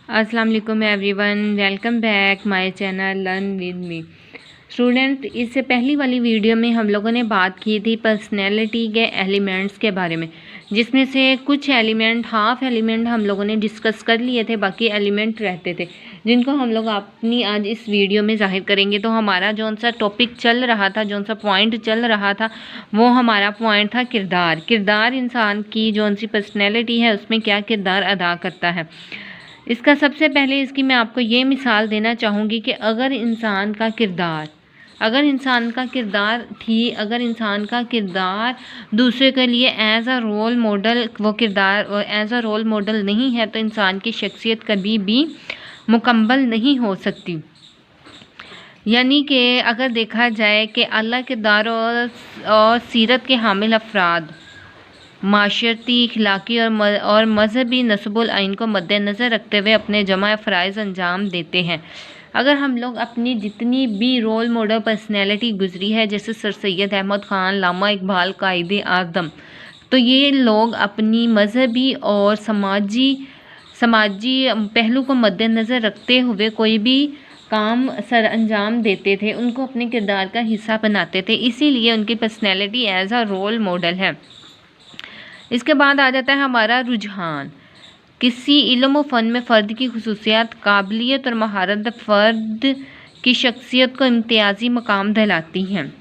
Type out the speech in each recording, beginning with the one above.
अस्सलाम वालेकुम everyone, welcome back my channel learn with me. Student, इससे पहली वाली वीडियो में हम लोगों ने बात की थी पर्सनैलिटी के एलिमेंट्स के बारे में, जिसमें से कुछ एलिमेंट, हाफ एलिमेंट हम लोगों ने डिस्कस कर लिए थे, बाकी एलिमेंट रहते थे जिनको हम लोग अपनी आज इस वीडियो में ज़ाहिर करेंगे। तो हमारा जौन सा टॉपिक चल रहा था, जौन सा पॉइंट चल रहा था, वो हमारा पॉइंट था किरदार। किरदार इंसान की जौन सी पर्सनैलिटी है उसमें क्या किरदार अदा करता है। इसका सबसे पहले इसकी मैं आपको ये मिसाल देना चाहूँगी कि अगर इंसान का किरदार दूसरे के लिए एज अ रोल मॉडल, वो किरदार एज अ रोल मॉडल नहीं है, तो इंसान की शख्सियत कभी भी मुकम्मल नहीं हो सकती। यानी कि अगर देखा जाए कि अल्लाह किरदार और सीरत के हामिल अफराद माशरती, इखलाकी और मजहबी नस्बुल आइन को मद्देनज़र रखते हुए अपने जमा फ़राइज़ अंजाम देते हैं। अगर हम लोग अपनी जितनी भी रोल मॉडल पर्सनैलिटी गुजरी है, जैसे सर सैयद अहमद ख़ान, लामा इकबाल, कायदे आज़म, तो ये लोग अपनी मजहबी और समाजी पहलू को मद्देनज़र रखते हुए कोई भी काम सर अंजाम देते थे, उनको अपने किरदार का हिस्सा बनाते थे, इसीलिए उनकी personality as a role model है। इसके बाद आ जाता है हमारा रुझान। किसी इल्म व फ़न में फ़र्द की खुसूसियात, काबिलियत और महारत फ़र्द की शख्सियत को इम्तियाज़ी मकाम दिलाती हैं।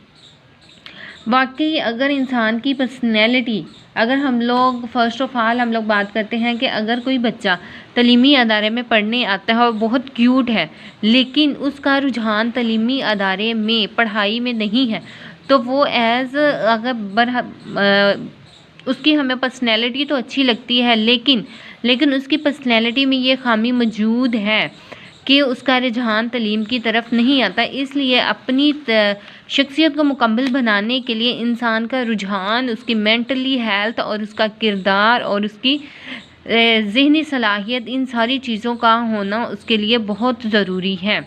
वाकई अगर इंसान की पर्सनैलिटी, अगर हम लोग फ़र्स्ट ऑफ ऑल हम लोग बात करते हैं कि अगर कोई बच्चा तलीमी अदारे में पढ़ने आता है और बहुत क्यूट है, लेकिन उसका रुझान तलीमी अदारे में पढ़ाई में नहीं है, तो वो उसकी हमें पर्सनैलिटी तो अच्छी लगती है, लेकिन उसकी पर्सनैलिटी में ये खामी मौजूद है कि उसका रुझान तलीम की तरफ नहीं आता। इसलिए अपनी शख्सियत को मुकम्मल बनाने के लिए इंसान का रुझान, उसकी मेंटली हेल्थ और उसका किरदार और उसकी ज़हनी सलाहियत, इन सारी चीज़ों का होना उसके लिए बहुत ज़रूरी है।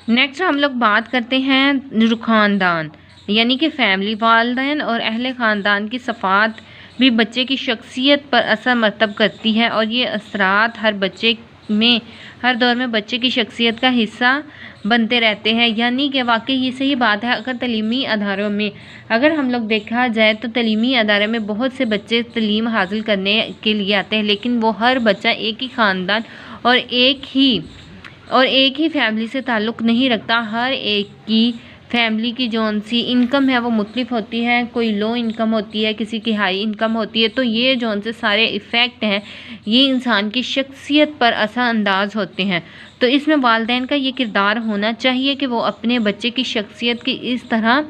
नेक्स्ट हम लोग बात करते हैं ख़ानदान, यानी कि फैमिली। वालिदैन और अहले ख़ानदान की सफ़ात भी बच्चे की शख्सियत पर असर मरतब करती है, और ये असरात हर बच्चे में हर दौर में बच्चे की शख्सियत का हिस्सा बनते रहते हैं। यानी कि वाकई ये सही बात है। अगर तलीमी अदारों में अगर हम लोग देखा जाए तो तलीमी अदारे में बहुत से बच्चे तलीम हासिल करने के लिए आते हैं, लेकिन वो हर बच्चा एक ही ख़ानदान और एक ही फैमिली से ताल्लुक़ नहीं रखता। हर एक की फैमिली की जौन सी इनकम है वो मुख्तलिफ होती है, कोई लो इनकम होती है, किसी की हाई इनकम होती है। तो ये जौन से सारे इफ़ेक्ट हैं ये इंसान की शख्सियत पर असरअंदाज होते हैं। तो इसमें वालिदैन का ये किरदार होना चाहिए कि वो अपने बच्चे की शख्सियत की इस तरह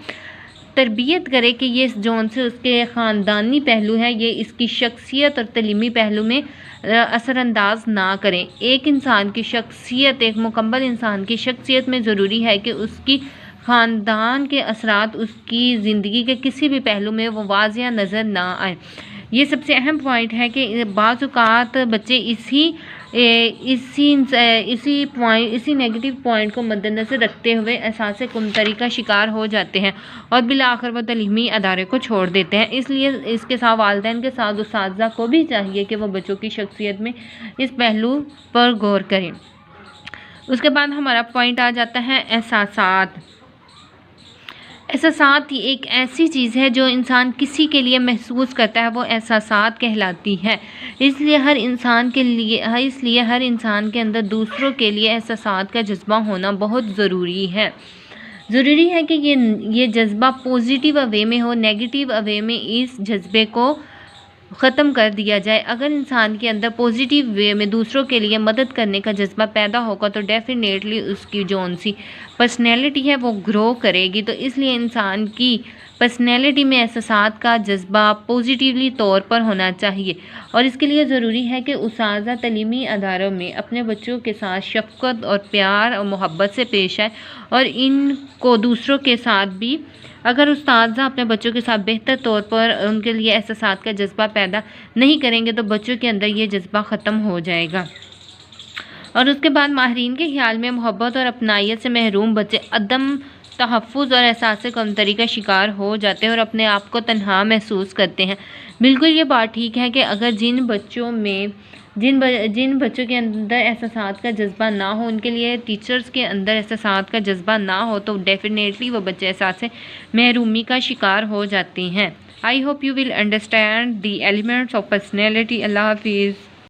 तरबियत करे कि ये जौन से उसके ख़ानदानी पहलू है ये इसकी शख्सियत और तलीमी पहलू में असरअंदाज ना करें। एक इंसान की शख्सियत, एक मुकम्मल इंसान की शख्सियत में ज़रूरी है कि उसकी ख़ानदान के असरात उसकी ज़िंदगी के किसी भी पहलू में वो वाज़िया नज़र ना आए। ये सबसे अहम पॉइंट है कि बाज़ औक़ात बच्चे इसी नेगेटिव पॉइंट को मद्देनज़र रखते हुए एहसास कमतरी का शिकार हो जाते हैं और बिलाखिर वो तलीमी अदारे को छोड़ देते हैं। इसलिए इसके साथ वालिदैन के साथ उस्ताज़ा को भी चाहिए कि वो बच्चों की शख्सियत में इस पहलू पर गौर करें। उसके बाद हमारा पॉइंट आ जाता है एहसासात। एहसासात ही एक ऐसी चीज़ है जो इंसान किसी के लिए महसूस करता है, वो एहसासात कहलाती है। इसलिए हर इंसान के अंदर दूसरों के लिए एहसासात का जज्बा होना बहुत ज़रूरी है। ज़रूरी है कि ये जज्बा पॉजिटिव वे में हो, नेगेटिव वे में इस जज्बे को ख़त्म कर दिया जाए। अगर इंसान के अंदर पॉजिटिव वे में दूसरों के लिए मदद करने का जज्बा पैदा होगा तो डेफिनेटली उसकी जौन सी पर्सनैलिटी है वो ग्रो करेगी। तो इसलिए इंसान की पर्सनैलिटी में एहसासात का जज्बा पॉजिटिवली तौर पर होना चाहिए, और इसके लिए ज़रूरी है कि उस्ताज़ा तलीमी अदारों में अपने बच्चों के साथ शफ़क़त और प्यार और मोहब्बत से पेश आए, और इनको दूसरों के साथ भी अगर उस्ताज़ा अपने बच्चों के साथ बेहतर तौर पर उनके लिए एहसासात का जज्बा पैदा नहीं करेंगे तो बच्चों के अंदर ये जज्बा ख़त्म हो जाएगा। اور اس کے بعد ماہرین کے خیال میں محبت اور اپنائیت سے محروم بچے عدم تحفظ اور احساس کمتری کا شکار ہو جاتے ہیں اور اپنے آپ کو تنہا محسوس کرتے ہیں۔ بالکل یہ بات ٹھیک ہے کہ اگر جن بچوں کے اندر احساسات کا جذبہ نہ ہو، ان کے لیے ٹیچرز کے اندر احساسات کا جذبہ نہ ہو، تو ڈیفینیٹلی وہ بچے احساس محرومی کا شکار ہو جاتے ہیں۔ I hope you will understand the elements of personality. اللہ حافظ.